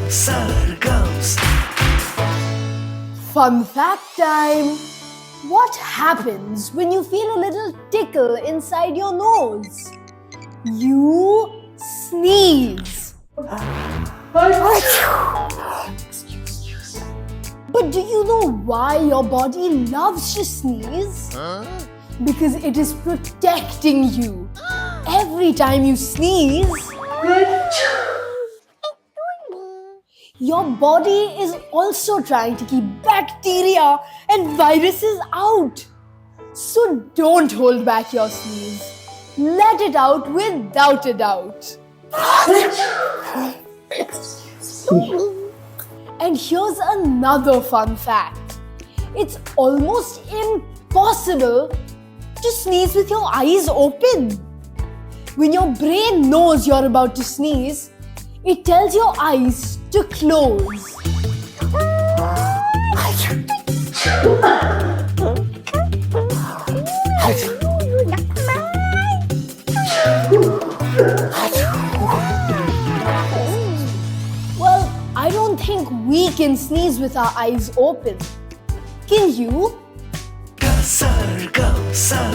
SRGMs. Fun fact time! What happens when you feel a little tickle inside your nose? You sneeze. But do you know why your body loves to sneeze? Because it is protecting you. Every time you sneeze, your body is also trying to keep bacteria and viruses out. So don't hold back your sneeze. Let it out without a doubt. And here's another fun fact. It's almost impossible to sneeze with your eyes open. When your brain knows you're about to sneeze, it tells your eyes to close. Well, I don't think we can sneeze with our eyes open. Can you? SRGMs.